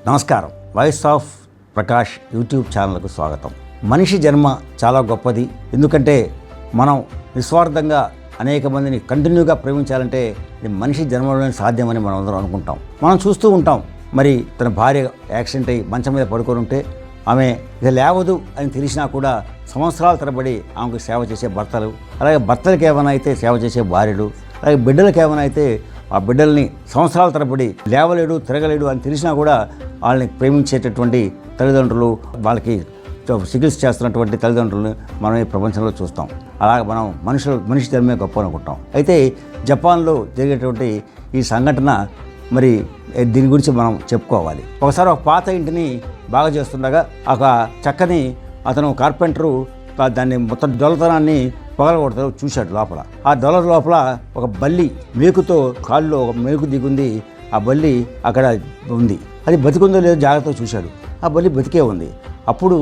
నమస్కారం. Voice of Prakash YouTube ఛానల్కు స్వాగతం. మనిషి జన్మ చాలా గొప్పది. ఎందుకంటే మనం నిస్వార్థంగా అనేక మందిని కంటిన్యూగా ప్రేమించాలంటే ఇది మనిషి జన్మలోనే సాధ్యమని మనం అందరం అనుకుంటాం. మనం చూస్తూ ఉంటాం. మరి తన భార్య యాక్సిడెంట్ అయ్యి మంచం మీద పడుకొని ఉంటే ఆమె ఇక లేవదు అని తెలిసినా కూడా సంవత్సరాల తరబడి ఆమెకు సేవ చేసే భర్తలు, అలాగే భర్తలకు ఏమైనా అయితే సేవ చేసే భార్యలు, అలాగే బిడ్డలకు ఏమైనా అయితే ఆ బిడ్డల్ని సంవత్సరాల తరబడి లేవలేడు తిరగలేడు అని తెలిసినా కూడా వాళ్ళని ప్రేమించేటటువంటి తల్లిదండ్రులు, వాళ్ళకి చికిత్స చేస్తున్నటువంటి తల్లిదండ్రులను మనం ఈ ప్రపంచంలో చూస్తాం. అలాగే మనం మనిషి జన్మే గొప్ప అనుకుంటాం. అయితే జపాన్లో జరిగేటువంటి ఈ సంఘటన మరి దీని గురించి మనం చెప్పుకోవాలి. ఒకసారి ఒక పాత ఇంటిని బాగా చేస్తుండగా ఒక చక్కని అతను కార్పెంటరు దాన్ని మొత్తం దొలతనాన్ని పగలగొడతాడు చూశాడు. లోపల ఆ దొల లోపల ఒక బల్లి మేకుతో కాళ్ళలో ఒక మేకు దిగుంది. ఆ బల్లి అక్కడ ఉంది. అది బతికుందో లేదో జాగ్రత్తగా చూశాడు. ఆ బల్లి బతికే ఉంది. అప్పుడు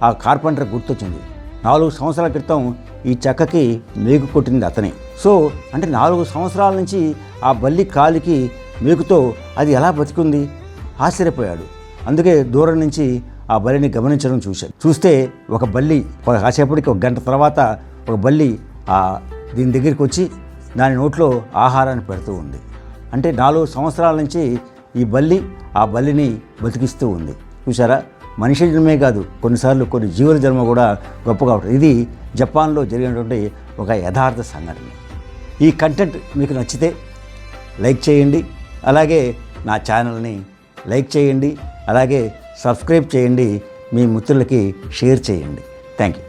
ఆ కార్పెంటర్ గుర్తొచ్చింది. 4 సంవత్సరాల క్రితం ఈ చెక్కకి మేకు కొట్టింది అతనే. సో అంటే 4 సంవత్సరాల నుంచి ఆ బల్లి కాలికి మేకుతో అది ఎలా బతికుంది ఆశ్చర్యపోయాడు. అందుకే దూరం నుంచి ఆ బల్లిని గమనించడం చూస్తే ఒక బల్లి కాసేపటికి ఒక గంట తర్వాత ఒక బల్లి దీని దగ్గరికి వచ్చి దాని నోట్లో ఆహారాన్ని పెడుతూ ఉంది. అంటే 4 సంవత్సరాల నుంచి ఈ బల్లి ఆ బల్లిని బతికిస్తూ ఉంది. చూసారా, మనిషి జన్మే కాదు, కొన్నిసార్లు కొన్ని జీవుల జన్మ కూడా గొప్పగా ఉంటుంది. ఇది జపాన్లో జరిగినటువంటి ఒక యథార్థ సంఘటన. ఈ కంటెంట్ మీకు నచ్చితే లైక్ చేయండి, అలాగే నా ఛానల్ని లైక్ చేయండి, అలాగే సబ్స్క్రైబ్ చేయండి, మీ మిత్రులకి షేర్ చేయండి. Thank you.